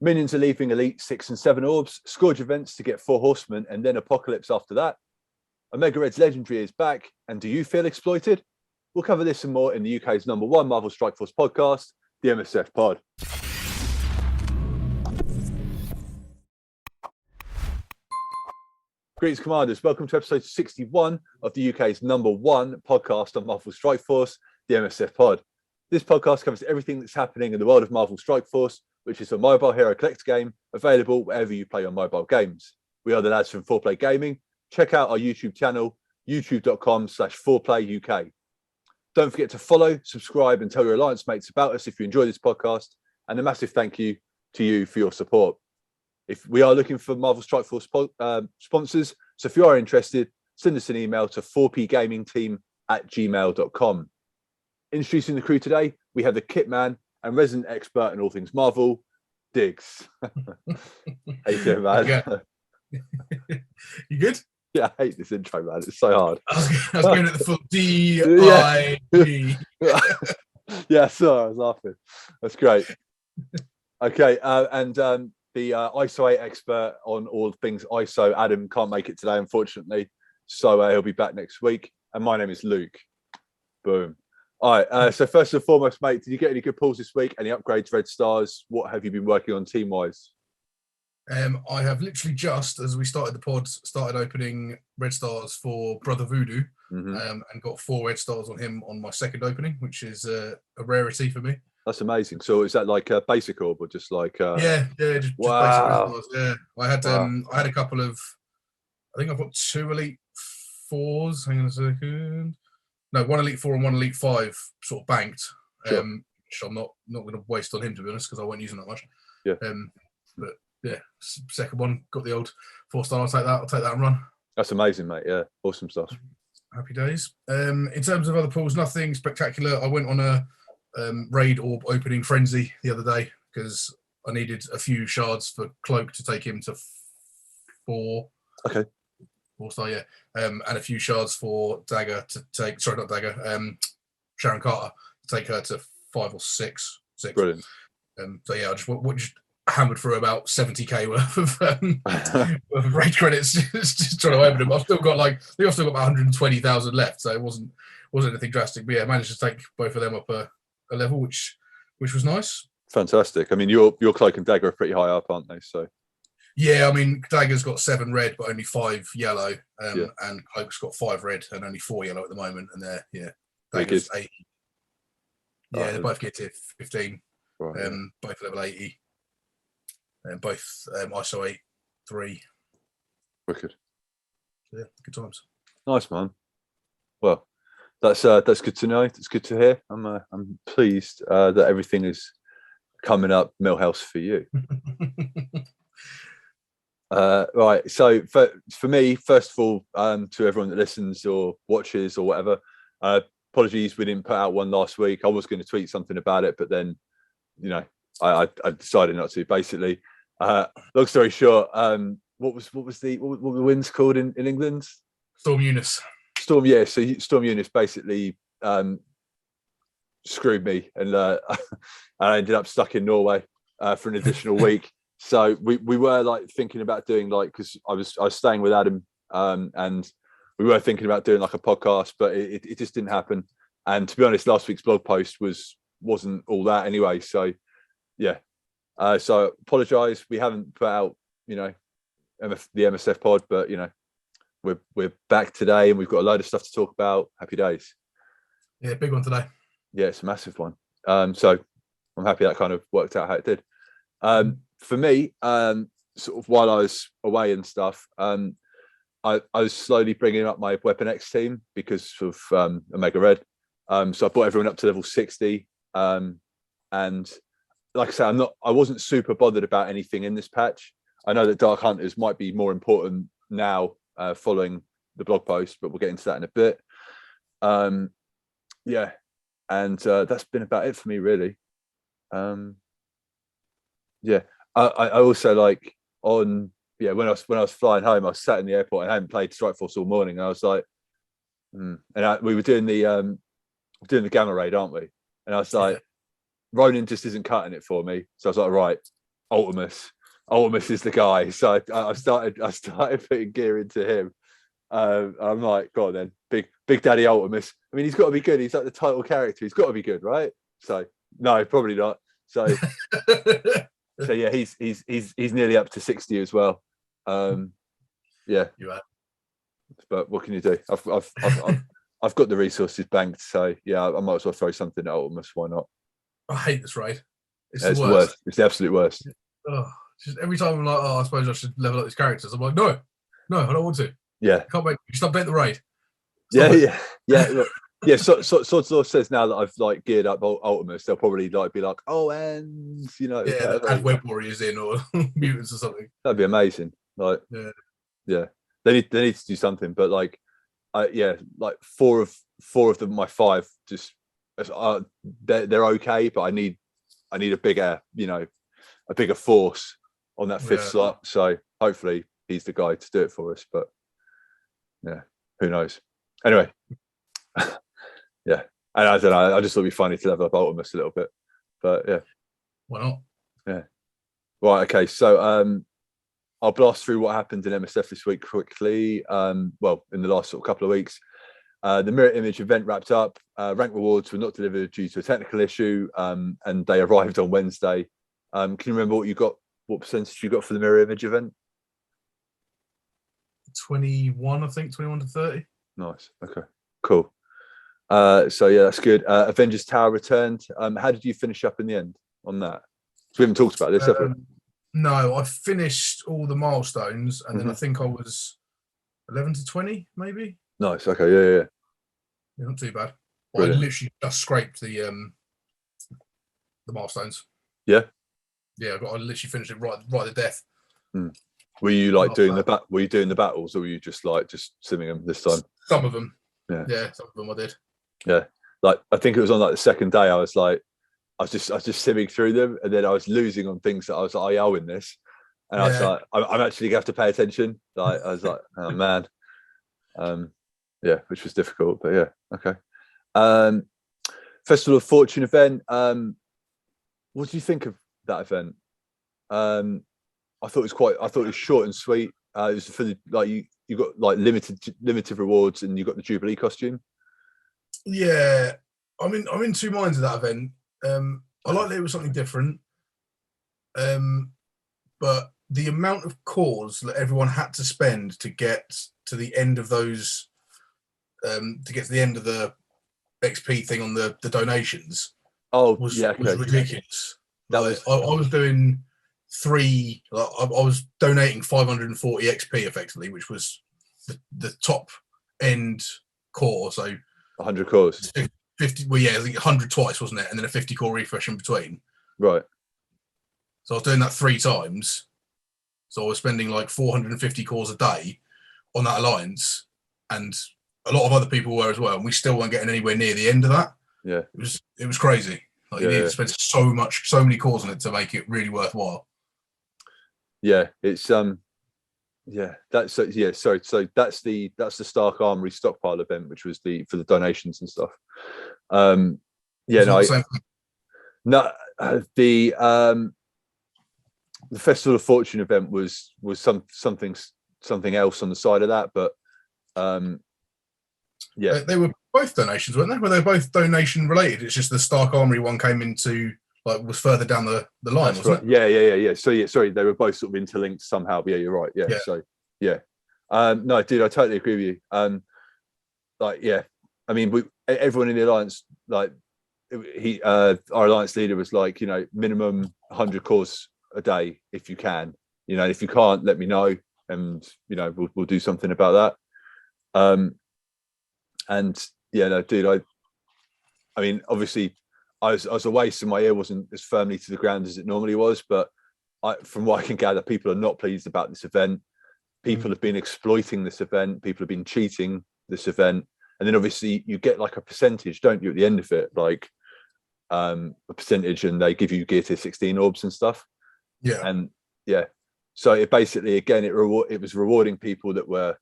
Minions are leaving Elite 6 and 7 Orbs, Scourge Events to get 4 Horsemen, and then Apocalypse after that. Omega Red's Legendary is back, and do you feel exploited? We'll cover this and more in the UK's #1 Marvel Strike Force podcast, the MSF Pod. Greetings, Commanders. Welcome to episode 61 of the UK's #1 podcast on Marvel Strike Force, the MSF Pod. This podcast covers everything that's happening in the world of Marvel Strike Force, which is a mobile hero collector game available wherever you play your mobile games. We are the lads from 4Play Gaming. Check out our YouTube channel, youtube.com/4playuk. Don't forget to follow, subscribe, and tell your alliance mates about us if you enjoy this podcast. And a massive thank you to you for your support. If we are looking for Marvel Strike Force sponsors, so if you are interested, send us an email to 4pgamingteam@gmail.com. Introducing the crew today, we have the kit man and resident expert in all things Marvel, Digz. How you doing, man? Yeah. You good? Yeah, I hate this intro, man. It's so hard. I was giving it the full D-I-G. Yeah, sorry, I was laughing. That's great. Okay, and the ISO 8 expert on all things ISO, Adam, can't make it today, unfortunately. So he'll be back next week. And my name is Luke. Boom. All right, so first and foremost, mate, did you get any good pulls this week? Any upgrades, red stars? What have you been working on team-wise? I have literally just, as we started the pod, started opening red stars for Brother Voodoo, and got 4 red stars on him on my second opening, which is a rarity for me. That's amazing. So is that like a basic orb or just like? Yeah, just wow. basic red stars. Yeah, I had a couple of. I think I've got 2 Elite 4s. Hang on a second. No, 1 Elite 4 and 1 Elite 5 sort of banked. Sure. Which I'm not going to waste on him, to be honest, because I won't use him that much. Yeah. But yeah, second one, got the old 4-star. I'll take that and run. That's amazing, mate. Yeah, awesome stuff. Happy days. In terms of other pulls, nothing spectacular. I went on a raid orb opening frenzy the other day because I needed a few shards for Cloak to take him to 4. Okay. 4-star, yeah. And a few shards for Dagger to take. Sorry, not Dagger. Sharon Carter to take her to 5 or 6. Brilliant. So yeah, I just hammered through about 70k worth of raid credits just trying to open them. I've still got about 120,000 left, so it wasn't anything drastic. But yeah, I managed to take both of them up a level, which was nice. Fantastic. I mean, your Cloak and Dagger are pretty high up, aren't they? So yeah, I mean, Dagger's got 7 red but only 5 yellow, and Cloak's got 5 red and only 4 yellow at the moment. And Dagger's 80. Yeah, they're both get to 15. Right, both level 80. And both ISO 8, 3. Wicked. Yeah, good times. Nice, man. Well, that's good to know. It's good to hear. I'm pleased that everything is coming up Millhouse for you. Right. So for me, first of all, to everyone that listens or watches or whatever, apologies we didn't put out one last week. I was going to tweet something about it, but then, I decided not to. Basically, long story short, what were the winds called in England? Storm Eunice. Storm, yeah. So Storm Eunice basically screwed me, and I ended up stuck in Norway for an additional week. So we were thinking about doing because I was staying with Adam, and we were thinking about doing a podcast, but it just didn't happen. And to be honest, last week's blog post wasn't all that anyway. So yeah. So apologise. We haven't put out, the MSF pod, but we're back today and we've got a load of stuff to talk about. Happy days. Yeah, big one today. Yeah, it's a massive one. So I'm happy that kind of worked out how it did. For me, sort of while I was away and stuff, I was slowly bringing up my Weapon X team because of Omega Red. So I brought everyone up to level 60, and like I said, I wasn't super bothered about anything in this patch. I know that Dark Hunters might be more important now following the blog post, but we'll get into that in a bit. Yeah, and that's been about it for me, really. Yeah, I also when I was flying home, I was sat in the airport and I hadn't played Strike Force all morning. And I was like, we were doing the gamma raid, aren't we? And I was like, Ronin just isn't cutting it for me. So I was like, right, Ultimus is the guy. So I started putting gear into him. I'm like, go on then, big Daddy Ultimus. I mean, he's got to be good. He's like the title character. He's got to be good, right? So no, probably not. So so yeah, he's nearly up to 60 as well. Yeah, you are. But what can you do? I've got the resources banked, so yeah, I might as well throw something at Ultimus. Why not? I hate this raid. It's Yeah, the worst. It's the absolute worst. Oh, just every time I'm like, I suppose I should level up these characters. I'm like, no, I don't want to. Yeah, I can't make. Stop betting the raid. Yeah. Look, yeah. Swords Law says now that I've like geared up Ultimus, they'll probably like be like, oh, and add web warriors in or mutants or something. That'd be amazing. Like, yeah. They need to do something, but like, like four of them, my 5, just they're okay, but I need a bigger, a bigger force on that 5th slot. So hopefully he's the guy to do it for us. But yeah, who knows? Anyway, yeah, and I don't know. I just thought it'd be funny to level up Ultimus a little bit, but yeah, why not? Yeah, right. Okay, so I'll blast through what happened in MSF this week quickly. Well, in the last sort of couple of weeks, the mirror image event wrapped up. Rank rewards were not delivered due to a technical issue, and they arrived on Wednesday. Can you remember what you got? What percentage you got for the mirror image event? 21, I think, 21 to 30. Nice. Okay. Cool. So yeah, that's good. Avengers Tower returned. How did you finish up in the end on that? So we haven't talked about this, have we? No, I finished all the milestones, and then I think I was 11 to 20, maybe. Nice. Okay. Yeah. Not too bad. I literally just scraped the milestones. Yeah. Yeah, I literally finished it right to death. Were you like doing Were you doing the battles, or were you just simming them this time? Some of them. Yeah, some of them I did. Yeah, like I think it was on like the second day. I was just simming through them, and then I was losing on things that I was like, I'll win this, and I was like, I'm actually gonna have to pay attention. Like I was like, oh man, yeah, which was difficult, but yeah, okay. Festival of Fortune event. What do you think of that event? I thought it was short and sweet. It was for the you got like limited rewards, and you got the Jubilee costume. Yeah, I'm in two minds of that event. I like that it was something different, but the amount of cores that everyone had to spend to get to the end of those, to get to the end of the XP thing on the donations. Was ridiculous. I was doing 3. I was donating 540 XP effectively, which was the top end core. So 100 cores. 50. Well, yeah, I think 100 twice, wasn't it? And then a 50 core refresh in between. Right. So I was doing that 3 times. So I was spending like 450 cores a day on that alliance, and a lot of other people were as well. And we still weren't getting anywhere near the end of that. Yeah. It was crazy. Like you needed to spend so many cores on it to make it really worthwhile. Yeah, it's So that's the Stark Armory stockpile event, which was for the donations and stuff. The Festival of Fortune event was something else on the side of that, but they were both donations, weren't they? Were they both donation related? It's just the Stark Armory one came into was further down the line, wasn't it? Yeah. So sorry, they were both sort of interlinked somehow. But yeah, you're right. Yeah. So yeah. No, dude, I totally agree with you. I mean, everyone in the alliance, our alliance leader was like, minimum 100 cores a day if you can. If you can't, let me know, and we'll do something about that. And yeah, no, dude, I mean, obviously, I was away, so my ear wasn't as firmly to the ground as it normally was. But from what I can gather, people are not pleased about this event. People have been exploiting this event. People have been cheating this event. And then obviously you get like a percentage, don't you, at the end of it, like a percentage, and they give you gear tier 16 orbs and stuff. Yeah. And yeah, so it basically, again, it was rewarding people that were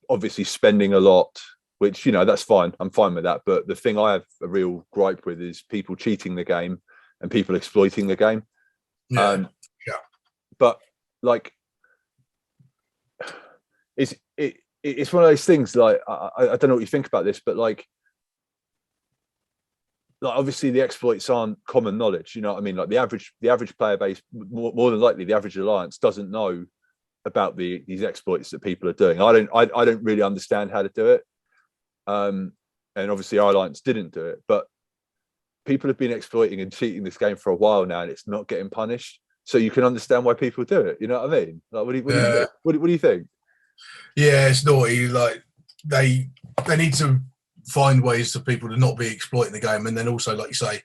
obviously spending a lot, which, that's fine. I'm fine with that. But the thing I have a real gripe with is people cheating the game and people exploiting the game. Yeah. but like, it's one of those things. Like, I don't know what you think about this, but like obviously the exploits aren't common knowledge. You know what I mean? Like the average player base, more than likely, the average alliance doesn't know about these exploits that people are doing. I don't really understand how to do it. And obviously our alliance didn't do it, but people have been exploiting and cheating this game for a while now, and it's not getting punished. So you can understand why people do it. You know what I mean? Like, what do you think? Yeah, it's naughty. Like they need to find ways for people to not be exploiting the game, and then also, like you say,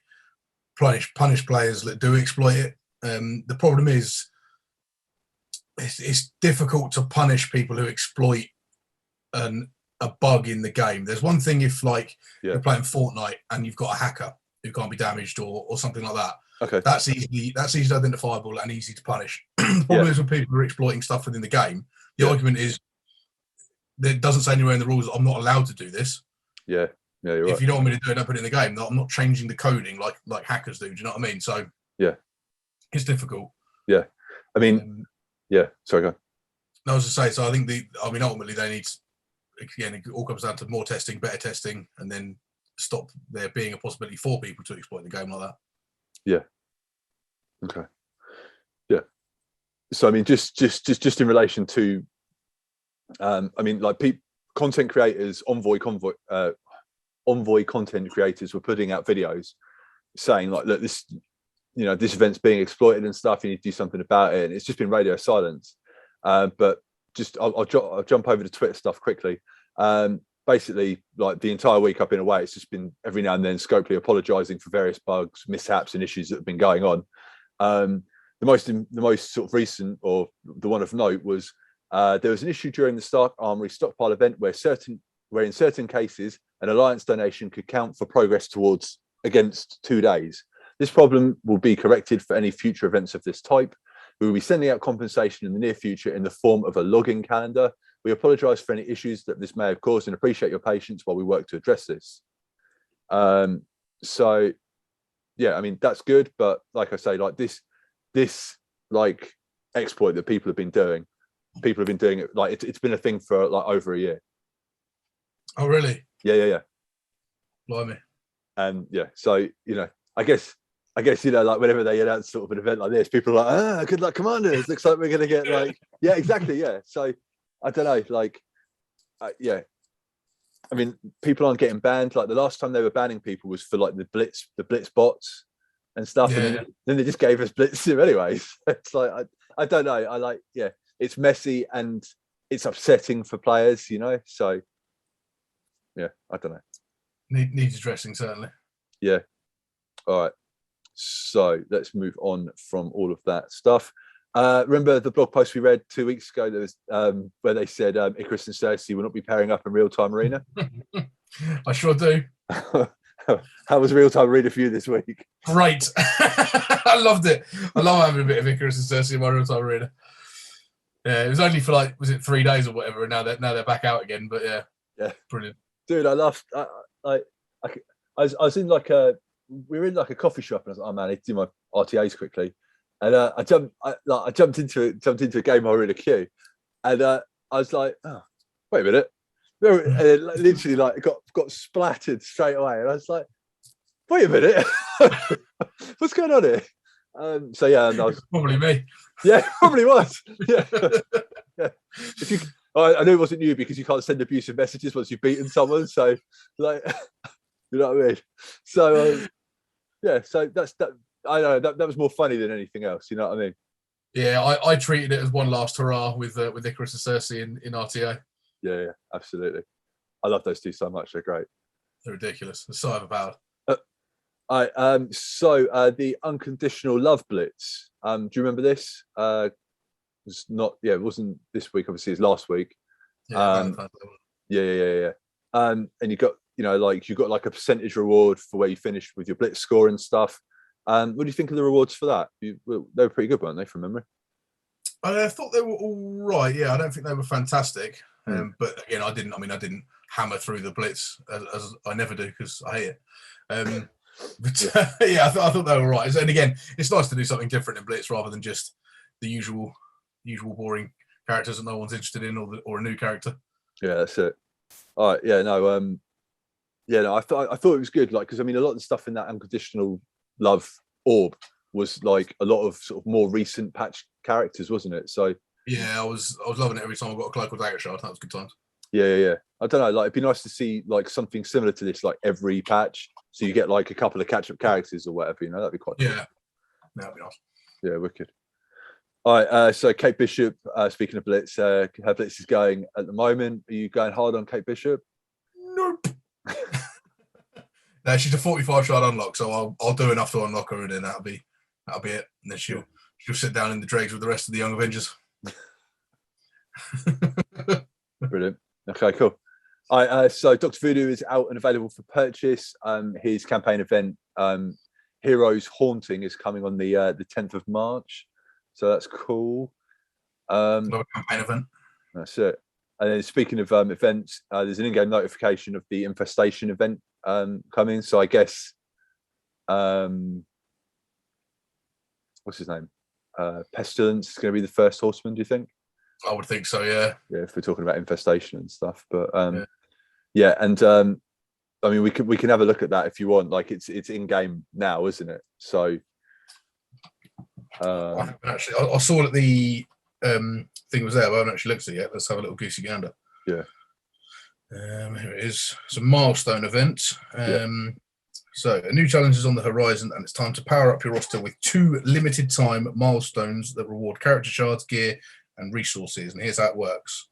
punish players that do exploit it. The problem is it's difficult to punish people who exploit a bug in the game. There's one thing if like you're playing Fortnite and you've got a hacker who can't be damaged or something like that. Okay, that's easily identifiable and easy to punish. The problem is when people are exploiting stuff within the game. The argument is that it doesn't say anywhere in the rules that I'm not allowed to do this. Yeah, you're right. If you don't want me to do it, don't put it in the game. I'm not changing the coding like hackers do. Do you know what I mean? So yeah, it's difficult. Yeah, I mean, sorry, go on. No, I was to say. So I think ultimately they need, again, it all comes down to more testing, better testing, and then stop there being a possibility for people to exploit the game like that. Yeah. Okay. Yeah. So I mean, just in relation to, I mean, like content creators, envoy content creators were putting out videos saying like, look, this event's being exploited and stuff. You need to do something about it. And it's just been radio silence. But just I'll jump over to Twitter stuff quickly. Basically, like the entire week I've been away, it's just been every now and then Scopely apologising for various bugs, mishaps, and issues that have been going on. The most sort of recent, or the one of note, was there was an issue during the Stark Armory stockpile event where in certain cases an alliance donation could count for progress against 2 days. This problem will be corrected for any future events of this type. We will be sending out compensation in the near future in the form of a login calendar. We apologise for any issues that this may have caused and appreciate your patience while we work to address this. So, yeah, I mean, that's good. But like I say, like this like exploit that people have been doing it, like it's been a thing for like over a year. Oh, really? Yeah. Blimey. And yeah, so, I guess, like whenever they announce sort of an event like this, people are like, good luck, Commanders. Looks like we're going to get like, yeah, exactly. Yeah. So I don't know, like, yeah. I mean, people aren't getting banned. Like the last time they were banning people was for like the blitz bots and stuff. Yeah, and then they just gave us blitz anyways. It's like, I don't know. I like, yeah, it's messy and it's upsetting for players, so yeah, I don't know. Needs addressing, certainly. Yeah. All right. So let's move on from all of that stuff. Remember the blog post we read 2 weeks ago? There was where they said Icarus and Cersei will not be pairing up in real-time arena. I sure do. How was real-time arena for you this week? Great. I loved it. I love having a bit of Icarus and Cersei in my real-time arena. Yeah, it was only for like, was it 3 days or whatever, and now they're back out again. But yeah, brilliant, dude. I laughed. I was in like we were in like a coffee shop, and I was like, oh man, I need to do my RTAs quickly. And I jumped into a game I were in a queue, and I was like, oh, wait a minute, and then, literally like got splattered straight away, and I was like, wait a minute, what's going on here? So yeah, and I was probably me. Yeah, probably was. Yeah. Yeah. I knew it wasn't you because you can't send abusive messages once you've beaten someone. So like, you know what I mean? So yeah, so that's that. I know that was more funny than anything else. You know what I mean? Yeah, I treated it as one last hurrah with Icarus and Cersei in RTA. Yeah, absolutely. I love those two so much. They're great. They're ridiculous. They're so overpowered. So the unconditional love blitz. Do you remember this? It's not. Yeah, it wasn't this week. Obviously, it's last week. Yeah. And you got like a percentage reward for where you finished with your blitz score and stuff. What do you think of the rewards for that? They were pretty good, weren't they, from memory? I thought they were all right. Yeah, I don't think they were fantastic. But again, I didn't hammer through the blitz as I never do because I hate it. But yeah, I thought they were right. And again, it's nice to do something different in blitz rather than just the usual boring characters that no one's interested in, or a new character. Yeah, that's it. All right, yeah, no, I thought it was good, like, because I mean, a lot of the stuff in that unconditional love orb was like a lot of sort of more recent patch characters, wasn't it? So yeah, I was loving it every time I got a cloak or dagger shard. That was good times. Yeah. I don't know, like it'd be nice to see like something similar to this, like every patch, so you get like a couple of catch-up characters or whatever. That'd be quite cool. Yeah, that'd be nice. Yeah, wicked. All right, so Kate Bishop. Speaking of Blitz, her Blitz is going at the moment. Are you going hard on Kate Bishop? Nope. No, she's a 45 shard unlock, so I'll do enough to unlock her, and then that'll be it. And then she'll sit down in the dregs with the rest of the young Avengers. Brilliant. Okay, cool. All right, so Dr. Voodoo is out and available for purchase. His campaign event, Heroes Haunting, is coming on the 10th of March. So that's cool. Another campaign event. That's it. And then speaking of events, there's an in-game notification of the Infestation event coming. So I guess, what's his name? Pestilence is going to be the first horseman, do you think? I would think so, yeah. Yeah, if we're talking about Infestation and stuff. But yeah, and I mean, we can have a look at that if you want. Like it's in-game now, isn't it? So actually, I saw that the thing was there, but I haven't actually looked at it yet. Let's have a little goosey gander. Yeah. Here it is. It's a milestone event. So a new challenge is on the horizon, and it's time to power up your roster with 2 limited time milestones that reward character shards, gear, and resources. And here's how it works.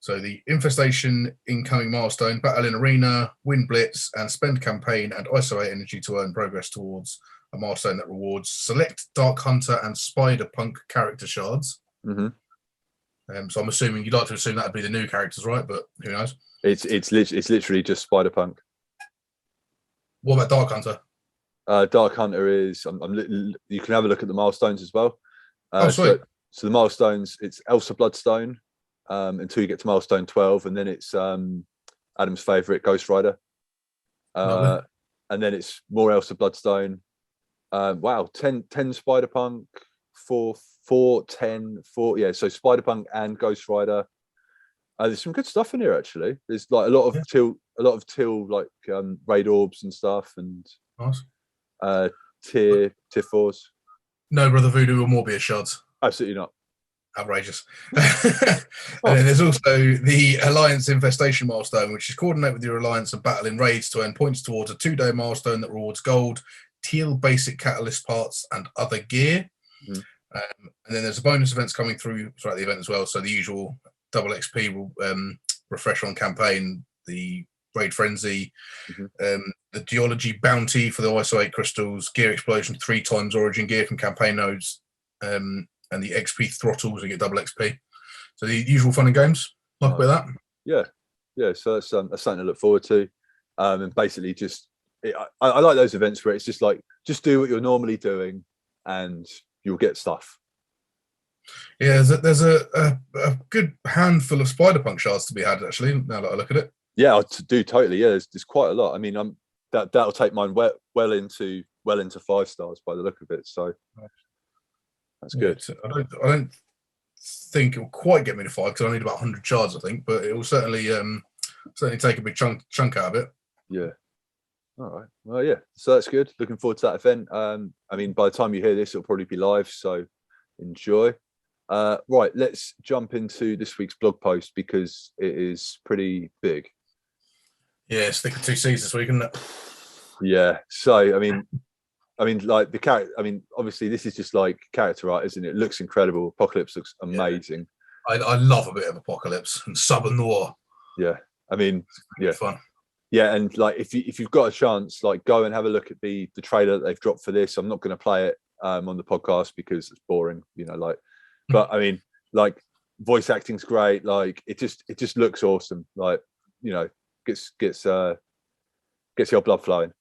So the Infestation incoming milestone: battle in arena, win blitz, and spend campaign and isolate energy to earn progress towards a milestone that rewards select Dark Hunter and Spider Punk character shards. Mm-hmm. So I'm assuming you'd like to assume that'd be the new characters, right? But who knows? It's literally just Spider Punk. What about Dark Hunter? Dark Hunter is. You can have a look at the milestones as well. Sweet. So the milestones, it's Elsa Bloodstone until you get to milestone 12, and then it's Adam's favorite, Ghost Rider. And then it's more Elsa Bloodstone. Wow, 10 Spider Punk, 4 10 4. Yeah, so Spider Punk and Ghost Rider. There's some good stuff in here actually. There's like a lot of till like raid orbs and stuff, and nice. tier 4s. No Brother Voodoo or Morbius shards. Absolutely not. Outrageous. And then there's also the Alliance Infestation milestone, which is coordinate with your alliance and battle in raids to earn points towards a 2-day milestone that rewards gold, teal basic catalyst parts, and other gear. Mm-hmm. And then there's bonus events coming through throughout the event as well. So the usual double XP will refresh on campaign, the raid frenzy, the geology bounty for the ISO 8 crystals, gear explosion 3 times origin gear from campaign nodes, and the XP throttles, you get double XP. So the usual fun and games. Like a bit of that. Yeah. So that's something to look forward to. And basically, I like those events where it's just like just do what you're normally doing, and you'll get stuff. Yeah, there's a good handful of Spider Punk shards to be had actually. Now that I look at it. Yeah, I do totally. Yeah, there's quite a lot. I mean, that'll take mine well into 5 stars by the look of it. So that's good. I don't think it'll quite get me to 5 because I need about 100 shards, I think, but it will certainly take a big chunk out of it. Yeah. All right. Well, yeah. So that's good. Looking forward to that event. I mean, by the time you hear this, it'll probably be live. So enjoy. Right. Let's jump into this week's blog post because it is pretty big. Yeah, it's thick of 2 C's this week, isn't it? Yeah. So, I mean, like the character. I mean, obviously, this is just like character art, isn't it? It looks incredible. Apocalypse looks amazing. Yeah. I love a bit of Apocalypse and Sub and Noir. Yeah. I mean, yeah, fun. Yeah, and like if you've got a chance, like go and have a look at the trailer that they've dropped for this. I'm not going to play it on the podcast because it's boring, like. But I mean, like voice acting's great. Like it just looks awesome. Like gets your blood flowing.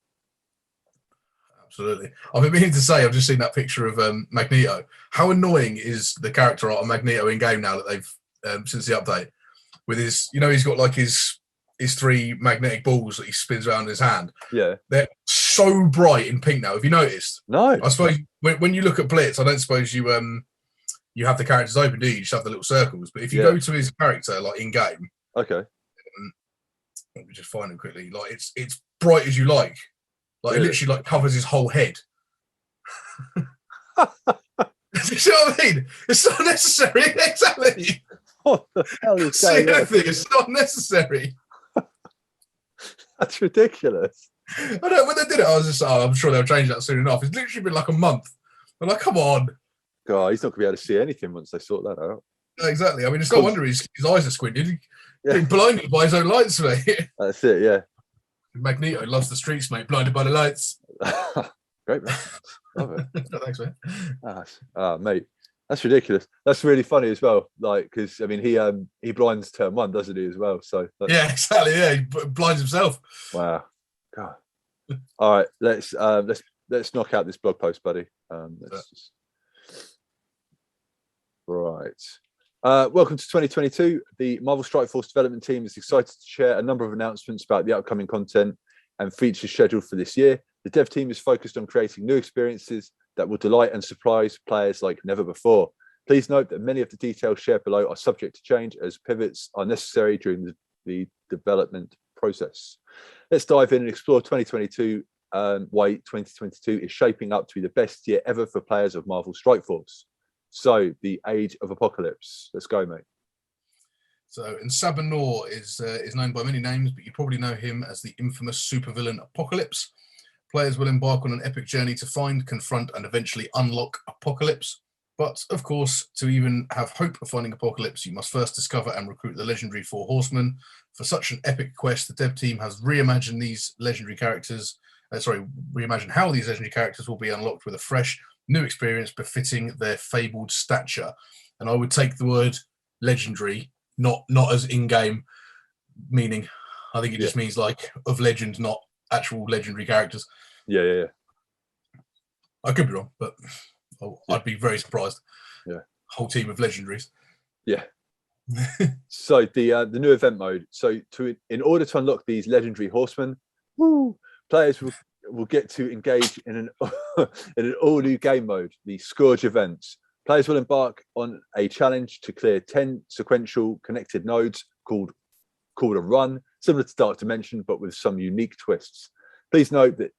Absolutely. I've been meaning to say I've just seen that picture of Magneto. How annoying is the character art of Magneto in game now that they've since the update with his he's got like his 3 magnetic balls that he spins around his hand. Yeah, they're so bright in pink now. Have you noticed? No. I suppose when you look at Blitz, I don't suppose you you have the characters open, do you? You just have the little circles. But if you go to his character, like in game, okay, let me just find him quickly. Like it's bright as you like. Like it literally like covers his whole head. You see what I mean? It's not necessary. Exactly. What the hell is See going on? anything? It's not necessary. That's ridiculous. I know when they did it, I was just, I'm sure they'll change that soon enough. It's literally been like a month. I'm like, come on. God, he's not going to be able to see anything once they sort that out. Exactly. I mean, it's no wonder his eyes are squinted. He's being blinded by his own lights, mate. That's it, yeah. Magneto loves the streets, mate. Blinded by the lights. Great, man. Love it. Thanks, mate. Mate, that's ridiculous. That's really funny as well. Like, because I mean, he blinds turn 1, doesn't he, as well? So yeah, exactly. Yeah, he blinds himself. Wow. God. All right, let's knock out this blog post, buddy. Right. Welcome to 2022. The Marvel Strike Force development team is excited to share a number of announcements about the upcoming content and features scheduled for this year. The dev team is focused on creating new experiences that will delight and surprise players like never before. Please note that many of the details shared below are subject to change as pivots are necessary during the development process. Let's dive in and explore 2022, why 2022 is shaping up to be the best year ever for players of Marvel Strike Force. So, the Age of Apocalypse. Let's go, mate. So, Sabah Nur is known by many names, but you probably know him as the infamous supervillain Apocalypse. Players will embark on an epic journey to find, confront, and eventually unlock Apocalypse. But, of course, to even have hope of finding Apocalypse, you must first discover and recruit the legendary 4 Horsemen. For such an epic quest, the dev team has reimagined these legendary characters. Reimagine how these legendary characters will be unlocked with a fresh, new experience befitting their fabled stature. And I would take the word legendary, not as in-game meaning. I think it just means like of legend, not actual legendary characters. Yeah. I could be wrong, but I'd be very surprised. Yeah. Whole team of legendaries. Yeah. So the new event mode. So in order to unlock these legendary horsemen, players will get to engage in an in an all new game mode, the Scourge Events. Players will embark on a challenge to clear 10 sequential connected nodes called a run, similar to Dark Dimension, but with some unique twists. Please note that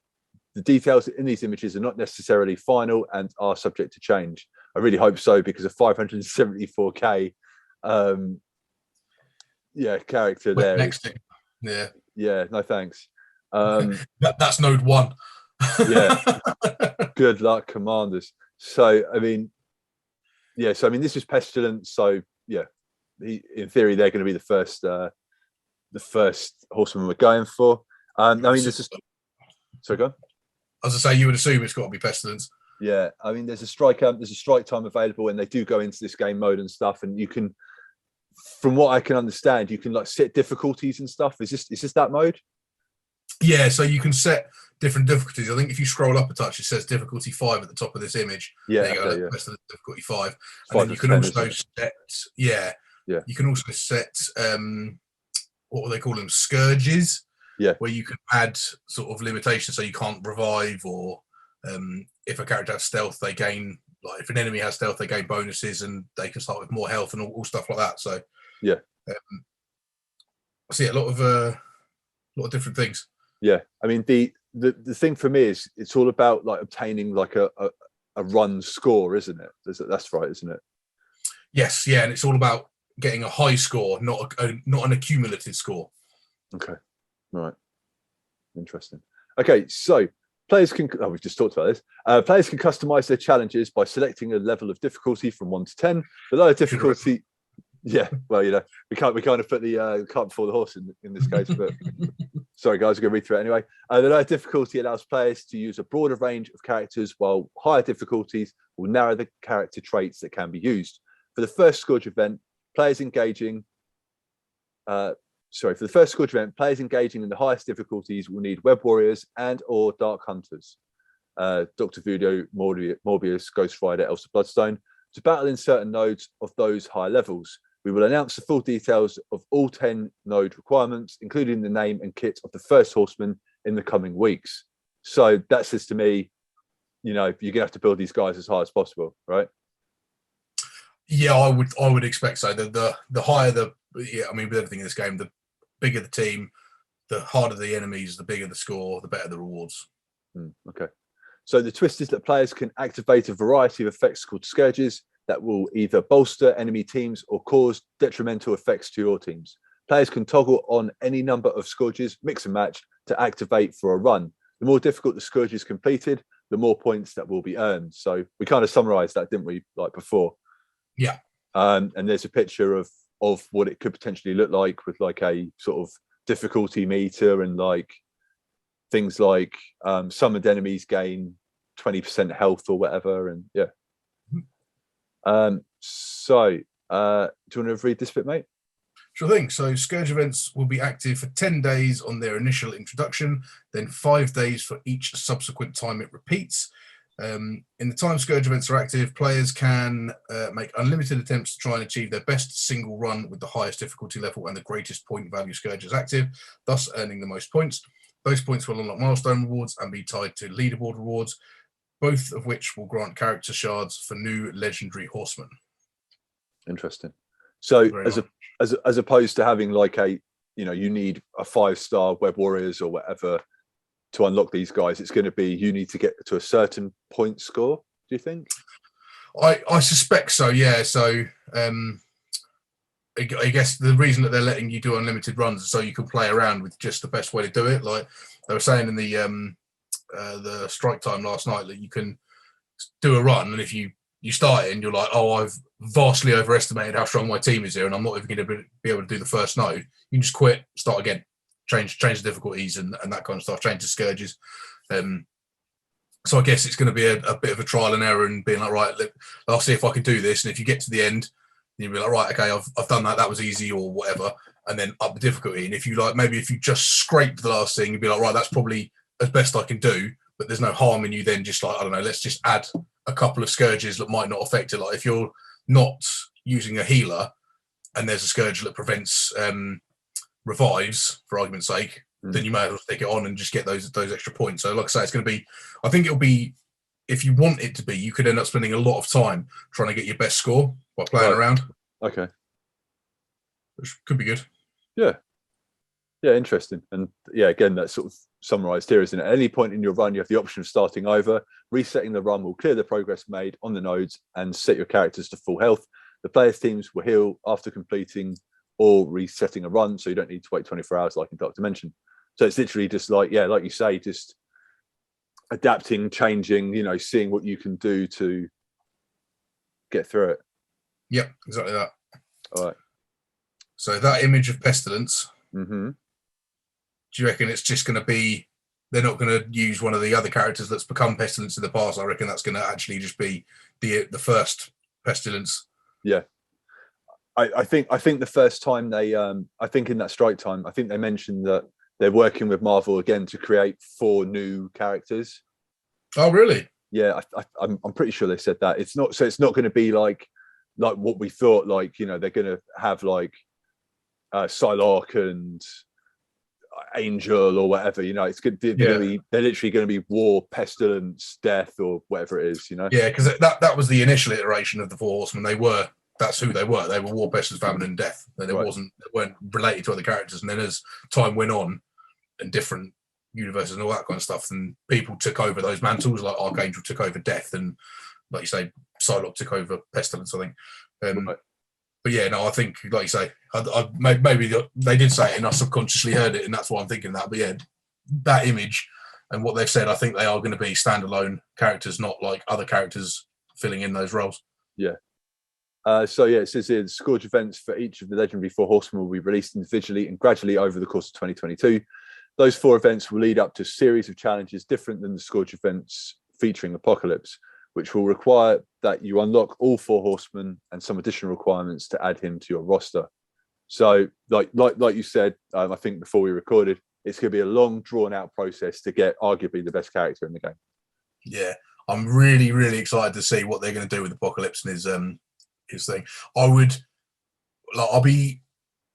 the details in these images are not necessarily final and are subject to change. I really hope so, because a 574k character there. Next thing. Yeah. Yeah, no thanks. That's node 1. Yeah. Good luck, commanders. So I mean, this is Pestilence. So yeah, in theory, they're going to be the first horseman we're going for. I mean, this is. Sorry, go on. As I say, you would assume it's got to be Pestilence. Yeah, I mean, there's a strike time available, and they do go into this game mode and stuff, and you can, from what I can understand, you can like set difficulties and stuff. Is this that mode? Yeah, so you can set different difficulties. I think if you scroll up a touch, it says difficulty 5 at the top of this image. Yeah, there you go. okay, Pestilence difficulty 5, and then you can also set. Yeah. You can also set. What will they call them? Scourges. Yeah. Where you can add sort of limitations, so you can't revive, or if a character has stealth, they gain. Like if an enemy has stealth, they gain bonuses, and they can start with more health and all stuff like that. So yeah, I see a lot of different things. Yeah, I mean the thing for me is it's all about like obtaining like a run score, isn't it? That's right, isn't it? Yes, yeah, and it's all about getting a high score, not an accumulative score. Okay, right, interesting. Okay, so players can. Oh, we've just talked about this. Players can customize their challenges by selecting a level of difficulty from 1 to 10. The lower difficulty. Yeah, well, we kind of put the cart before the horse in this case, but sorry guys, I'm going to read through it anyway. The lower difficulty allows players to use a broader range of characters, while higher difficulties will narrow the character traits that can be used. For the first Scourge event, players engaging in the highest difficulties will need Web Warriors and/or Dark Hunters, Dr. Voodoo, Morbius, Ghost Rider, Elsa Bloodstone, to battle in certain nodes of those high levels. We will announce the full details of all 10 node requirements, including the name and kit of the first horseman, in the coming weeks. So that says to me, you're going to have to build these guys as high as possible, right? Yeah, I would expect so. The higher the I mean, with everything in this game, the bigger the team, the harder the enemies, the bigger the score, the better the rewards. Okay. So the twist is that players can activate a variety of effects called Scourges that will either bolster enemy teams or cause detrimental effects to your teams. Players can toggle on any number of Scourges, mix and match, to activate for a run. The more difficult the Scourge is completed, the more points that will be earned. So we kind of summarized that, didn't we, like before? Yeah. And there's a picture of what it could potentially look like with like a sort of difficulty meter and like things like summoned enemies gain 20% health or whatever. And yeah. So do you want to read this bit, mate? Sure thing. So Scourge Events will be active for 10 days on their initial introduction, then 5 days for each subsequent time it repeats. In the time Scourge Events are active, players can make unlimited attempts to try and achieve their best single run with the highest difficulty level and the greatest point value Scourge is active, thus earning the most points. Those points will unlock milestone rewards and be tied to leaderboard rewards, both of which will grant character shards for new legendary horsemen. Interesting. So Very nice. as opposed to having like a, you know, you need a 5-star web warriors or whatever to unlock these guys, it's going to be you need to get to a certain point score, do you think? I suspect so, yeah. So I guess the reason that they're letting you do unlimited runs is so you can play around with just the best way to do it. Like they were saying in the strike time last night, that you can do a run, and if you start it and you're like, oh, I've vastly overestimated how strong my team is here, and I'm not even going to be able to do the first node, you can just quit, start again, change the difficulties and that kind of stuff, change the Scourges. So I guess it's going to be a bit of a trial and error and being like, right, I'll see if I can do this. And if you get to the end, you'll be like, right, okay, I've done that was easy or whatever, and then up the difficulty. And if you like, maybe if you just scrape the last thing, you'd be like, right, that's probably as best I can do, but there's no harm in you then just like, I don't know, let's just add a couple of Scourges that might not affect it. Like if you're not using a healer and there's a Scourge that prevents revives, for argument's sake, then you may as well stick it on and just get those extra points. So like I say, it's going to be, I think it'll be, if you want it to be, you could end up spending a lot of time trying to get your best score by playing around. Okay. Which could be good. Yeah. Yeah, interesting. And yeah, again, that's sort of summarized here, isn't it? At any point in your run, you have the option of starting over. Resetting the run will clear the progress made on the nodes and set your characters to full health. The players' teams will heal after completing or resetting a run, so you don't need to wait 24 hours like in Doctor Mention. So it's literally just like, yeah, like you say, just adapting, changing, you know, seeing what you can do to get through it. Yep, exactly that. All right. So that image of Pestilence, Mm-hmm. do you reckon it's just going to be, they're not going to use one of the other characters that's become Pestilence in the past? I reckon that's going to actually just be the first Pestilence. Yeah. I think the first time they, I think in that strike time, I think they mentioned that they're working with Marvel again to create 4 new characters. Oh, really? Yeah, I'm pretty sure they said that. It's not going to be like what we thought. Like, you know, they're going to have like Psylocke and Angel or whatever. You know, it's good. They're literally going to be War, Pestilence, Death, or whatever it is. You know. Yeah, because that was the initial iteration of the 4 Horsemen. That's who they were. They were War, Pestilence, Famine, and Death. And they weren't related to other characters. And then as time went on, and different universes and all that kind of stuff, and people took over those mantles. Like Archangel took over Death, and like you say, Psylocke took over Pestilence, I think. But yeah, no, I think, like you say, maybe they did say it and I subconsciously heard it, and that's why I'm thinking that. But yeah, that image and what they've said, I think they are going to be standalone characters, not like other characters filling in those roles. Yeah. So yeah, it says here, the Scourge events for each of the legendary 4 horsemen will be released individually and gradually over the course of 2022. Those 4 events will lead up to a series of challenges different than the Scourge events featuring Apocalypse, which will require that you unlock all 4 horsemen and some additional requirements to add him to your roster. So like you said, I think before we recorded, it's going to be a long, drawn-out process to get arguably the best character in the game. Yeah, I'm really, really excited to see what they're going to do with Apocalypse and his thing. I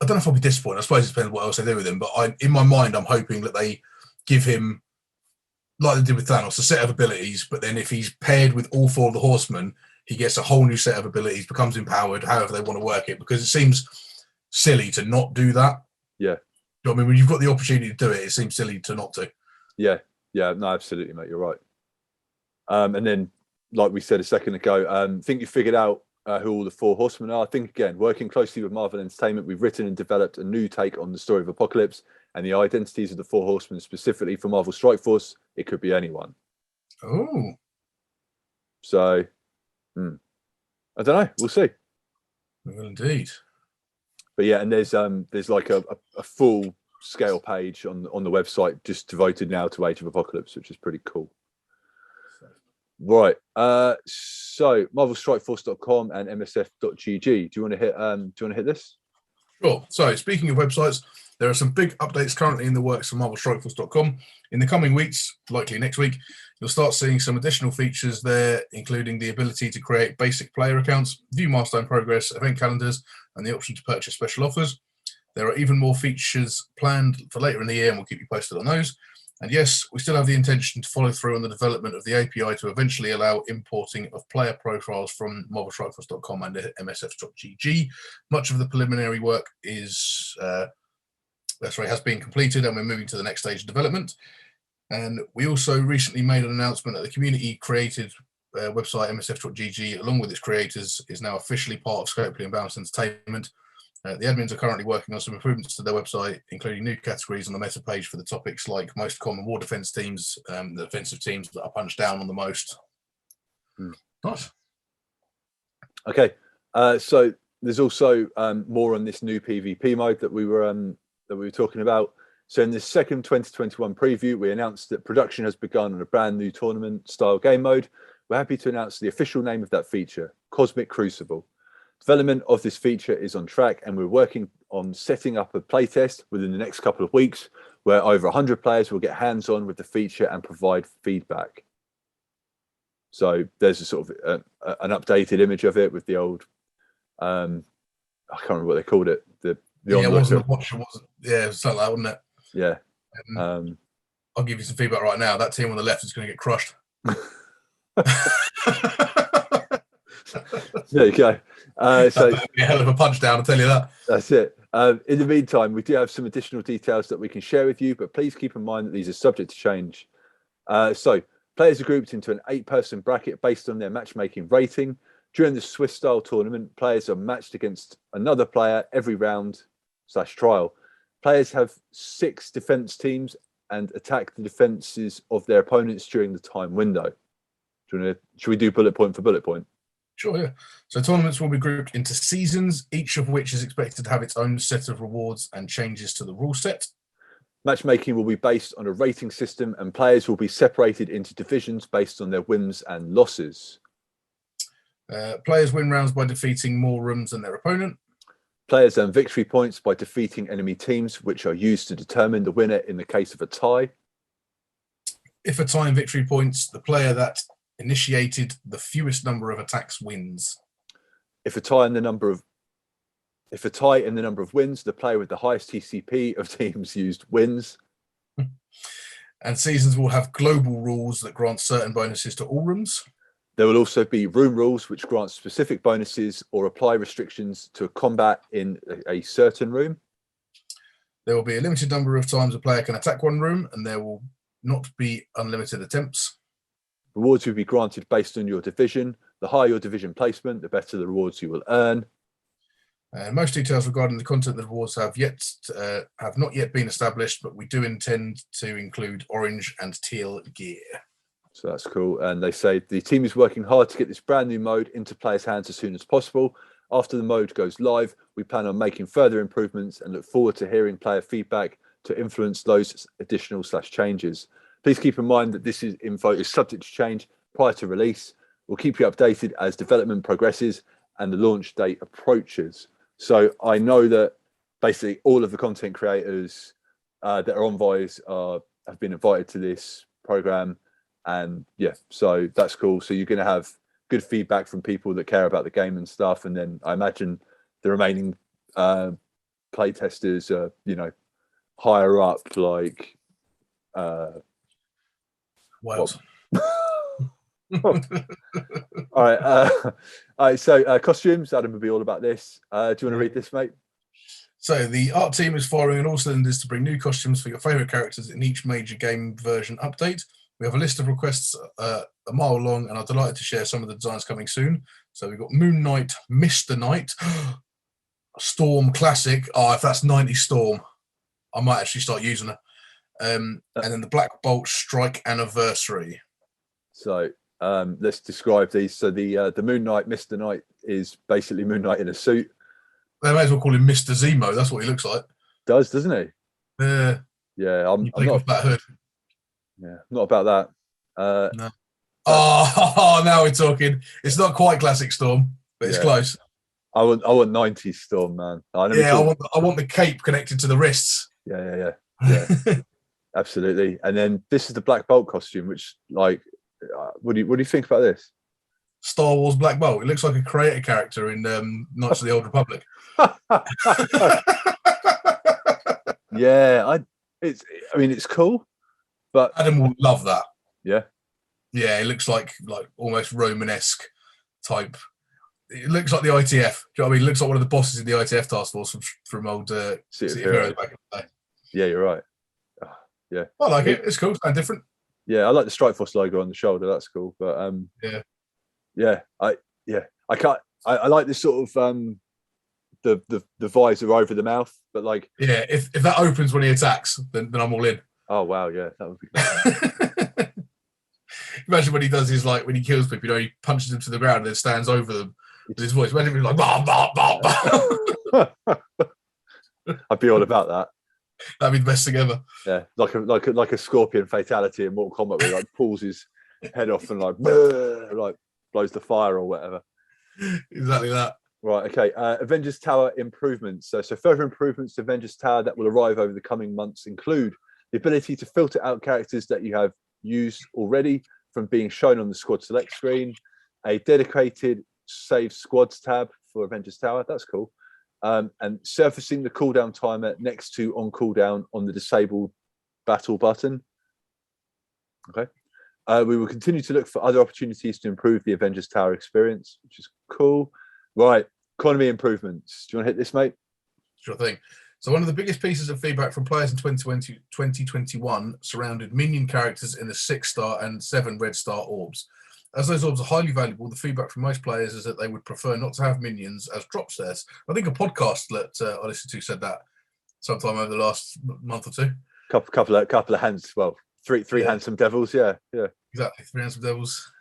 don't know if I'll be disappointed. I suppose it depends what else they do with him. But in my mind, I'm hoping that they give him, like they did with Thanos, a set of abilities. But then if he's paired with all 4 of the Horsemen, he gets a whole new set of abilities, becomes empowered, however they want to work it, because it seems silly to not do that. Yeah. You know what I mean, when you've got the opportunity to do it, it seems silly to not to. Yeah, no, absolutely, mate. You're right. And then, like we said a second ago, I think you figured out who all the four horsemen are. I think, again, working closely with Marvel Entertainment, we've written and developed a new take on the story of Apocalypse and the identities of the four horsemen specifically for Marvel Strike Force. It could be anyone. Oh. So, I don't know. We'll see. Well, indeed. But yeah, and there's like a full scale page on the website just devoted now to Age of Apocalypse, which is pretty cool. Right. So marvelstrikeforce.com and msf.gg. Do you want to hit this? Sure. So speaking of websites, there are some big updates currently in the works for marvelstrikeforce.com. In the coming weeks, likely next week, you'll start seeing some additional features there, including the ability to create basic player accounts, view milestone progress, event calendars, and the option to purchase special offers. There are even more features planned for later in the year, and we'll keep you posted on those. And yes, we still have the intention to follow through on the development of the API to eventually allow importing of player profiles from marvelstrikeforce.com and msf.gg. Much of the preliminary work has been completed, and we're moving to the next stage of development. And we also recently made an announcement that the community-created website msf.gg, along with its creators, is now officially part of Scopely and Balanced Entertainment. The admins are currently working on some improvements to their website, including new categories on the meta page for the topics like most common war defense teams, the defensive teams that are punched down on the most. Nice. Okay, so there's also more on this new PvP mode that we were talking about. So in this second 2021 preview, we announced that production has begun on a brand new tournament-style game mode. We're happy to announce the official name of that feature, Cosmic Crucible. Development of this feature is on track, and we're working on setting up a playtest within the next couple of weeks where over 100 players will get hands-on with the feature and provide feedback. So there's a sort of an updated image of it with the old, I can't remember what they called it. It wasn't a watch, it was something like that, wasn't it? Yeah. I'll give you some feedback right now. That team on the left is going to get crushed. There you go. So that'd be a hell of a punch down, I'll tell you that. That's it. In the meantime, we do have some additional details that we can share with you, but please keep in mind that these are subject to change. So players are grouped into an 8-person bracket based on their matchmaking rating. During the Swiss-style tournament, players are matched against another player every round/trial. Players have 6 defense teams and attack the defenses of their opponents during the time window. Should we do bullet point for bullet point? Sure, yeah. So tournaments will be grouped into seasons, each of which is expected to have its own set of rewards and changes to the rule set. Matchmaking will be based on a rating system, and players will be separated into divisions based on their wins and losses. Players win rounds by defeating more rooms than their opponent. Players earn victory points by defeating enemy teams, which are used to determine the winner in the case of a tie. If a tie in victory points, the player that initiated the fewest number of attacks wins. If a tie in the number of wins, the player with the highest TCP of teams used wins. And seasons will have global rules that grant certain bonuses to all rooms. There will also be room rules which grant specific bonuses or apply restrictions to combat in a certain room. There will be a limited number of times a player can attack one room, and there will not be unlimited attempts. Rewards will be granted based on your division. The higher your division placement, the better the rewards you will earn. Most details regarding the content of the rewards have not yet been established, but we do intend to include orange and teal gear. So that's cool. And they say the team is working hard to get this brand new mode into players' hands as soon as possible. After the mode goes live, we plan on making further improvements and look forward to hearing player feedback to influence those additional /changes. Please keep in mind that this info is subject to change prior to release. We'll keep you updated as development progresses and the launch date approaches. So I know that basically all of the content creators that are on Voice have been invited to this program. And yeah, so that's cool. So you're going to have good feedback from people that care about the game and stuff. And then I imagine the remaining play testers are, higher up, like Wales. All right. All right. So costumes. Adam will be all about this. Do you want to read this, mate? So the art team is firing on all cylinders to bring new costumes for your favourite characters in each major game version update. We have a list of requests a mile long, and I'm delighted to share some of the designs coming soon. So we've got Moon Knight, Mr. Knight, Storm Classic. Oh, if that's 90 Storm, I might actually start using it. And then the Black Bolt Strike Anniversary. So let's describe these. So the Moon Knight, Mr. Knight, is basically Moon Knight in a suit. They may as well call him Mr. Zemo. That's what he looks like. Doesn't he? Yeah, I'm take not off that hood. Yeah, not about that. No. Oh, now we're talking. It's not quite classic Storm, but it's close. I want 90s Storm, man. I want the cape connected to the wrists. Yeah. Absolutely. And then this is the Black Bolt costume, which, like, what do you think about this? Star Wars Black Bolt. It looks like a creator character in Knights of the Old Republic. Yeah, it's cool, but Adam will love that. Yeah, it looks like almost Romanesque type. It looks like the ITF. Do you know what I mean? It looks like one of the bosses in the ITF task force from old City of Heroes back in the day. Yeah, you're right. Yeah, I like it. It's cool. It's kind of different. Yeah, I like the Strike Force logo on the shoulder. That's cool. But I like this sort of the visor over the mouth, but like, if that opens when he attacks, then I'm all in. Oh wow, yeah, that would be great. Imagine when he does his, like, when he kills people, he punches them to the ground and then stands over them with his voice. Imagine if he's like, bah, bah, bah, bah. I'd be all about that. That'd be the best thing ever. Yeah, like a scorpion fatality in Mortal Kombat, where he like pulls his head off and like blows the fire or whatever. Exactly that. Right. Okay. Avengers Tower improvements. So further improvements to Avengers Tower that will arrive over the coming months include the ability to filter out characters that you have used already from being shown on the squad select screen, a dedicated save squads tab for Avengers Tower. That's cool. And surfacing the cooldown timer next to on cooldown on the disabled battle button. Okay. We will continue to look for other opportunities to improve the Avengers Tower experience, which is cool. Right. Economy improvements. Do you want to hit this, mate? Sure thing. So one of the biggest pieces of feedback from players in 2021 surrounded minion characters in the 6-star and 7 red star orbs. As those orbs are highly valuable, the feedback from most players is that they would prefer not to have minions as drop stats. I think a podcast that I listened to said that sometime over the last month or two. Couple of hands. Well, three handsome devils. Yeah. Exactly, 3 handsome devils.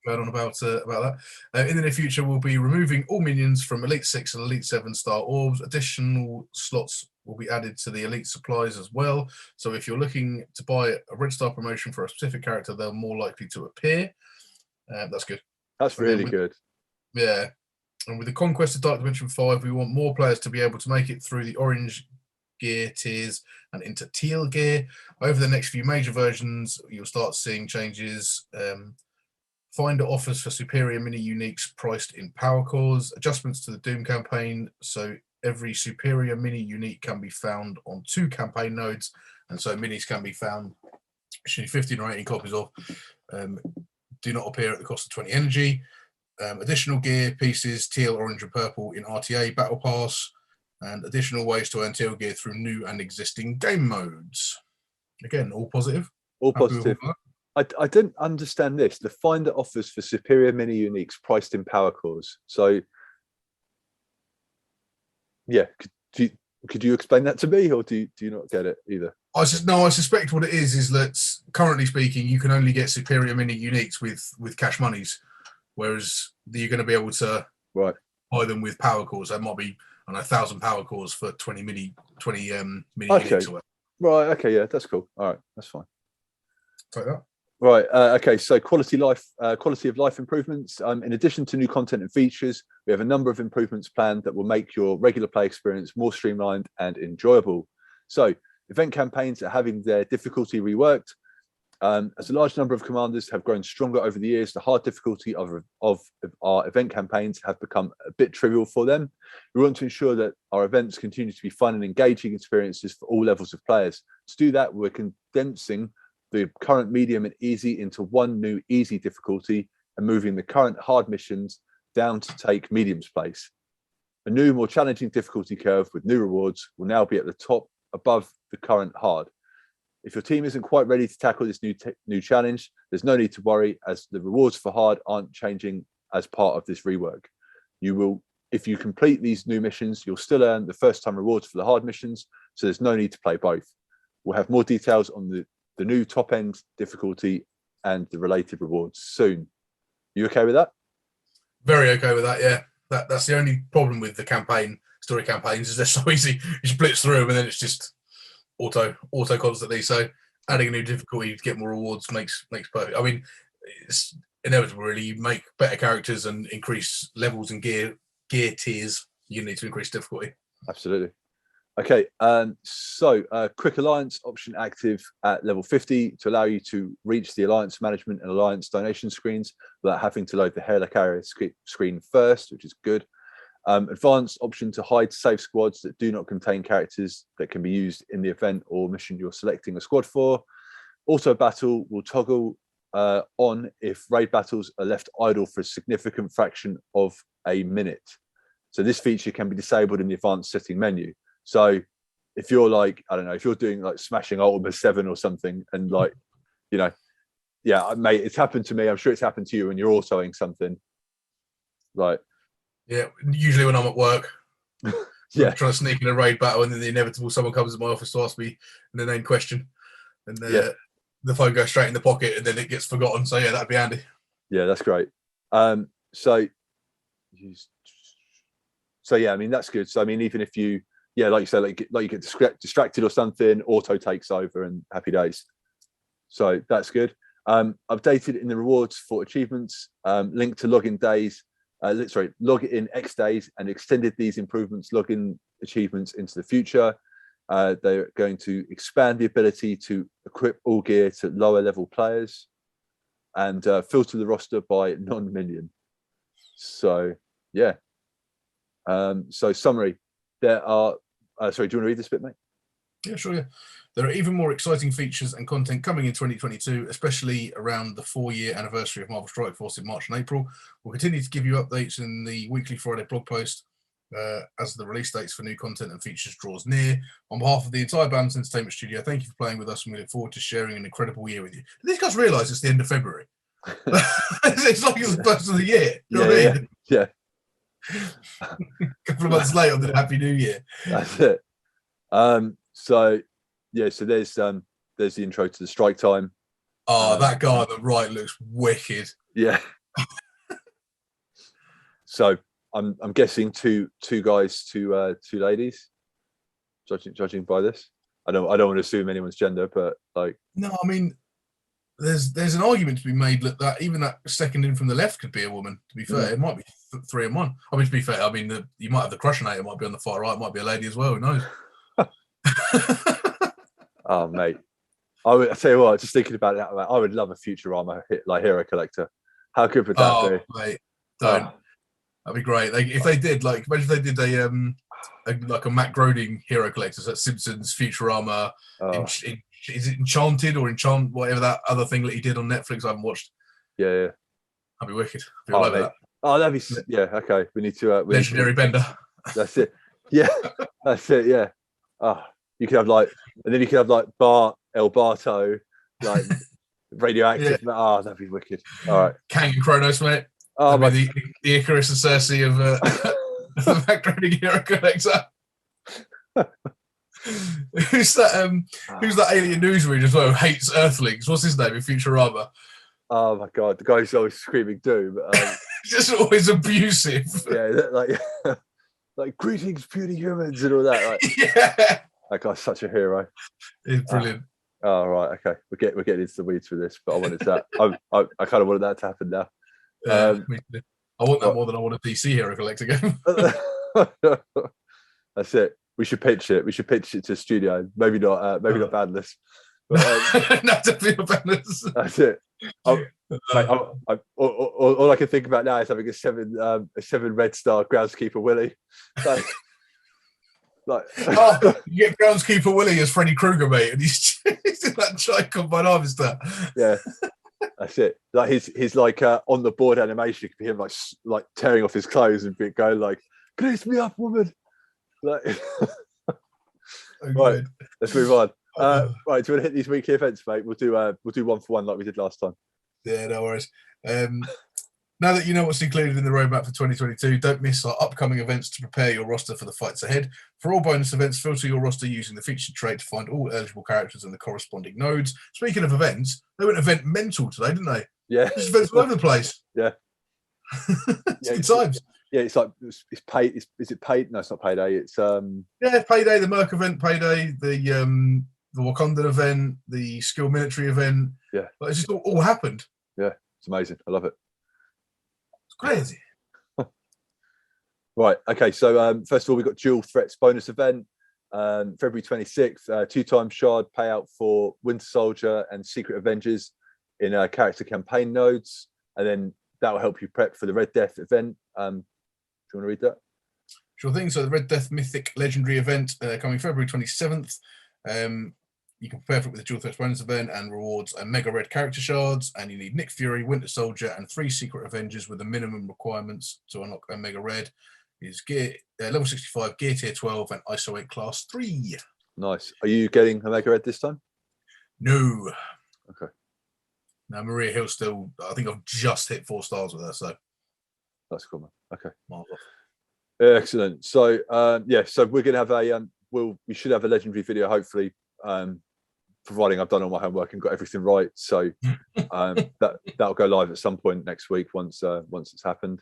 Going on about that. In the near future, we'll be removing all minions from Elite 6 and Elite 7 star orbs. Additional slots will be added to the Elite supplies as well. So if you're looking to buy a red star promotion for a specific character, they're more likely to appear. That's good. That's really good. Yeah. And with the Conquest of Dark Dimension 5, we want more players to be able to make it through the orange gear tiers and into teal gear. Over the next few major versions, you'll start seeing changes. Finder offers for superior mini uniques priced in power cores, adjustments to the Doom campaign, so every superior mini unique can be found on 2 campaign nodes, and so minis can be found, actually 15 or 18 copies of, do not appear at the cost of 20 energy. Additional gear pieces, teal, orange, and purple in RTA Battle Pass, and additional ways to earn teal gear through new and existing game modes. Again, all positive. All positive. I didn't understand this. The finder offers for superior mini uniques priced in power cores. So, yeah, could you explain that to me, or do you not get it either? I suspect what it is that currently speaking, you can only get superior mini uniques with cash monies, whereas you're going to be able to buy them with power cores. That might be 1,000 power cores for 20 mini uniques. Or right. Okay. Yeah, that's cool. All right, that's fine. Take that. Right. Okay. So quality of life improvements. In addition to new content and features, we have a number of improvements planned that will make your regular play experience more streamlined and enjoyable. So event campaigns are having their difficulty reworked. As a large number of commanders have grown stronger over the years, the hard difficulty of our event campaigns have become a bit trivial for them. We want to ensure that our events continue to be fun and engaging experiences for all levels of players. To do that, we're condensing the current medium and easy into one new easy difficulty and moving the current hard missions down to take medium's place. A new, more challenging difficulty curve with new rewards will now be at the top above the current hard. If your team isn't quite ready to tackle this new challenge, there's no need to worry, as the rewards for hard aren't changing as part of this rework. If you complete these new missions, you'll still earn the first time rewards for the hard missions, so there's no need to play both. We'll have more details on the new top end difficulty and the related rewards soon. You okay with that? Very okay with that, yeah. That's the only problem with the story campaigns, is they're so easy. You just blitz through them and then it's just auto constantly. So adding a new difficulty to get more rewards makes perfect. I mean, it's inevitable really. You make better characters and increase levels and gear tiers, you need to increase difficulty. Absolutely. Okay, so quick alliance option active at level 50 to allow you to reach the alliance management and alliance donation screens without having to load the helicarrier screen first, which is good. Advanced option to hide save squads that do not contain characters that can be used in the event or mission you're selecting a squad for. Auto battle will toggle on if raid battles are left idle for a significant fraction of a minute. So this feature can be disabled in the advanced setting menu. So if you're like, I don't know, if you're doing like smashing Ultima 7 or something, and like, you know, yeah, mate, it's happened to me. I'm sure it's happened to you when you're autoing something. Like, yeah, usually when I'm at work, yeah, I'm trying to sneak in a raid battle, and then the inevitable someone comes to my office to ask me the name question, and the phone goes straight in the pocket, and then it gets forgotten. So yeah, that'd be handy. Yeah, that's great. So yeah, I mean that's good. So I mean, even if you, yeah, like you said, like you get distracted or something, auto takes over and happy days. So that's good. Updated in the rewards for achievements, linked to login days. Login X days, and extended these improvements login achievements into the future. They're going to expand the ability to equip all gear to lower level players, and filter the roster by non-minion. So yeah. So summary, there are sorry, do you want to read this bit, mate? Yeah, sure. Yeah, there are even more exciting features and content coming in 2022, especially around the 4-year anniversary of Marvel Strike Force in March and April. We'll continue to give you updates in the weekly Friday blog post as the release dates for new content and features draws near. On behalf of the entire Balance Entertainment Studio, thank you for playing with us, and we look forward to sharing an incredible year with you. Do these guys realise it's the end of February? It's like it's the first of the year. You know what I mean? Yeah. A couple of months later, then Happy New Year. That's it. So yeah, so there's the intro to the strike time. Oh, that guy on the right looks wicked. Yeah. So I'm guessing two guys, two ladies. Judging by this, I don't want to assume anyone's gender, but like, no, I mean, there's an argument to be made that even that second in from the left could be a woman. To be fair, It might be 3 and 1. I mean, to be fair, I mean you might have the Crushinator might be on the far right, might be a lady as well. Who knows? Oh mate, I tell you what, just thinking about that, I would love a Futurama like hero collector. How good would that be? Mate, don't. That'd be great. If they did, like, imagine if they did a Matt Groening hero collector, so Simpsons, Futurama, is it Enchanted or Enchant, whatever that other thing that he did on Netflix I haven't watched. Yeah. That'd be wicked. That. Oh, that'd be yeah. Okay, we need to legendary Bender. That's it. Yeah, that's it. Yeah. Oh, you could have like, and then you could have like Bart, El Barto, like radioactive. Yeah. Oh, that'd be wicked. All right, Kang and Kronos, mate. Oh, my... the Icarus and Circe of the background hero collector. Who's that alien newsreader as well who hates Earthlings? What's his name in Futurama? Oh my god, the guy who's always screaming doom. Just always abusive. Yeah, like greetings, puny humans, and all that. Like, yeah, that guy's such a hero. He's brilliant. Oh right, okay, we're getting into the weeds for this, but I wanted that. I kind of wanted that to happen now. I want that more than I want a PC hero collector game. That's it. We should pitch it. We should pitch it to a studio. Maybe not Badness. But, no, definitely not Badness. That's it. All I can think about now is having a 7 red star groundskeeper Willie. You get groundskeeper Willie as Freddy Krueger, mate, and he's that giant combine harvester. Yeah, that's it. Like his like on the board animation could be him like tearing off his clothes and going like, "Grease me up, woman." Like, right, let's move on. Right, do you want to hit these weekly events, mate? We'll do one for one like we did last time. Yeah, no worries. Now that you know what's included in the roadmap for 2022, don't miss our upcoming events to prepare your roster for the fights ahead. For all bonus events, filter your roster using the featured trait to find all eligible characters and the corresponding nodes. Speaking of events, they went event mental today, didn't they? Yeah. There's events all over the place. Yeah. It's good times. Yeah, it's like it's paid. Is it paid? No, it's not payday. It's Yeah, payday, the Merc event, payday, the Wakandan event, the Skill Military event. Yeah. But it's just all happened. Yeah, it's amazing. I love it. Crazy. Right. Okay. So first of all, we got Dual Threats bonus event, February 26th. 2-time shard payout for Winter Soldier and Secret Avengers in character campaign nodes, and then that will help you prep for the Red Death event. Do you want to read that? Sure thing. So the Red Death Mythic Legendary event coming February 27th. You can prepare for it with the Dual Threats bonus event and rewards a Mega Red character shards, and you need Nick Fury, Winter Soldier, and 3 Secret Avengers with the minimum requirements to unlock a Mega Red is gear level 65, gear tier 12, and ISO 8 class 3. Nice. Are you getting a Mega Red this time? No. Okay. Now Maria Hill still, I think I've just hit 4 stars with her, so that's cool, man. Okay. Marvelous. Excellent. So so we're gonna have we should have a legendary video hopefully. Providing I've done all my homework and got everything right, so that'll go live at some point next week once it's happened.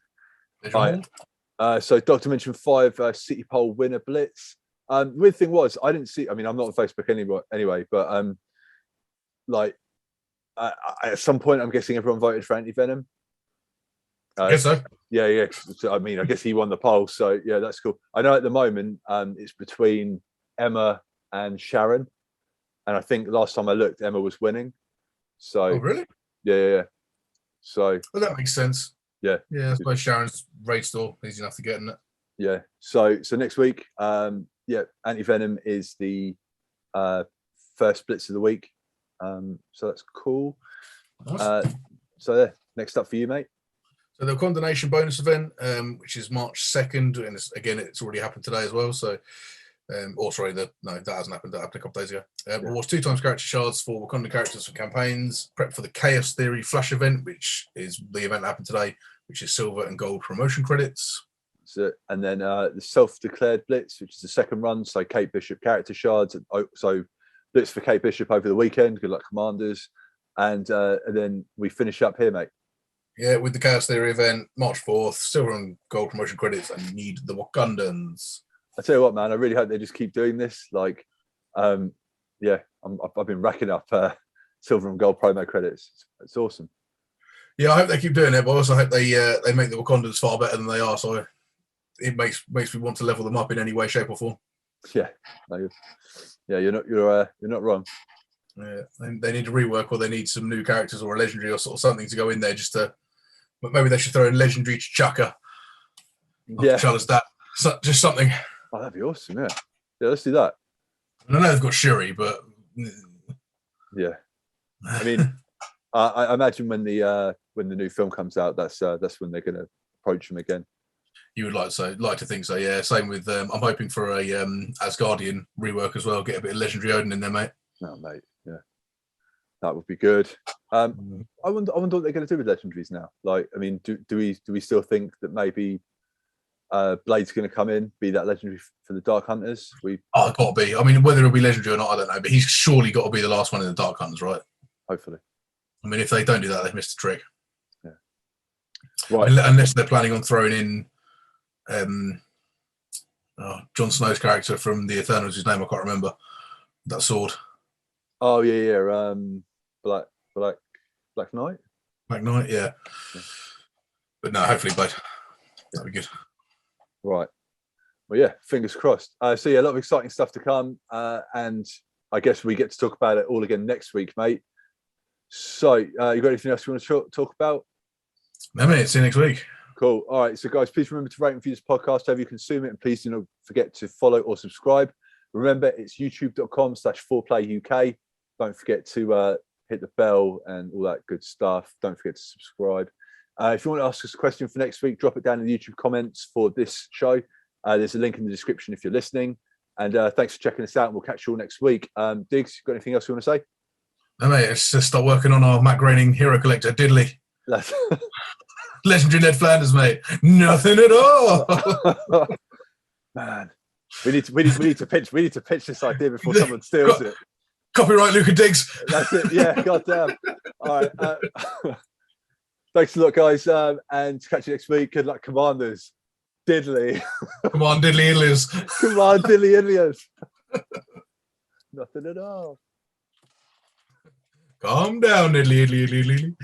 So Dr. mentioned 5 City Poll winner blitz. Weird thing was I didn't see. I mean, I'm not on Facebook anyway, but at some point I'm guessing everyone voted for Anti-Venom. I guess so. Yeah. So, I mean, I guess he won the poll, so yeah, that's cool. I know at the moment it's between Emma and Sharon. And I think last time I looked, Emma was winning. So really? Yeah. So that makes sense. Yeah. Yeah, I suppose Sharon's raid store easy enough to get in it. Yeah. So next week, Anti-Venom is the first blitz of the week. So that's cool. Nice. Next up for you, mate. So the Condensation bonus event, which is March 2nd, and it's already happened today as well. So that hasn't happened. That happened a couple days ago. Awards 2 times character shards for Wakanda characters for campaigns. Prep for the Chaos Theory Flash event, which is the event that happened today, which is silver and gold promotion credits. That's it. And then the self-declared blitz, which is the second run. So Kate Bishop character shards. So blitz for Kate Bishop over the weekend. Good luck, commanders. And then we finish up here, mate. Yeah, with the Chaos Theory event, March 4th, silver and gold promotion credits, and you need the Wakandans. I tell you what, man, I really hope they just keep doing this. Like, I've been racking up silver and gold promo credits. It's awesome. Yeah, I hope they keep doing it, but I also hope they make the Wakandans far better than they are. So it makes me want to level them up in any way, shape, or form. Yeah, you're not wrong. Yeah, they need to rework, or they need some new characters or a legendary or sort of something to go in there. But maybe they should throw in legendary Chaka. Yeah, that. So, just something. Oh, that'd be awesome. Yeah, let's do that. I know they've got Shuri, but yeah, I mean, I imagine when the new film comes out, that's when they're going to approach him again. You would like to think so, yeah. Same with I'm hoping for a Asgardian rework as well. Get a bit of legendary Odin in there, mate. No, mate, yeah, that would be good. I wonder what they're going to do with legendaries now. Like, I mean, do we still think that maybe Blade's going to come in, be that legendary for the Dark Hunters? It's got to be. I mean, whether it'll be legendary or not, I don't know. But he's surely got to be the last one in the Dark Hunters, right? Hopefully. I mean, if they don't do that, they've missed the trick. Yeah. Right. Unless they're planning on throwing in Jon Snow's character from the Eternals, whose name I can't remember. That sword. Oh yeah. Black Knight. Black Knight, yeah. But no, hopefully Blade. That'd be good. Right. Well, yeah, fingers crossed. So yeah, a lot of exciting stuff to come, and I guess we get to talk about it all again next week, mate. So, you got anything else you want to talk about? No, mate. See you next week. Cool. All right. So, guys, please remember to rate and review this podcast however you consume it, and please do not forget to follow or subscribe. Remember, it's youtube.com/4playuk. Don't forget to hit the bell and all that good stuff. Don't forget to subscribe. If you want to ask us a question for next week, drop it down in the YouTube comments for this show. There's a link in the description if you're listening. And thanks for checking us out. And we'll catch you all next week. Diggs, got anything else you want to say? No, mate, let's just start working on our Matt Groening hero collector, Diddley. Legendary Ned Flanders, mate. Nothing at all. Man, we need to pitch this idea before someone steals it. Copyright Luke and Diggs. That's it. Yeah, goddamn. All right. Thanks a lot, guys, and catch you next week. Good luck, Commanders. Diddley. Come on, Diddley Idliers. Come on, Diddley Idliers. Nothing at all. Calm down, Diddley Idley.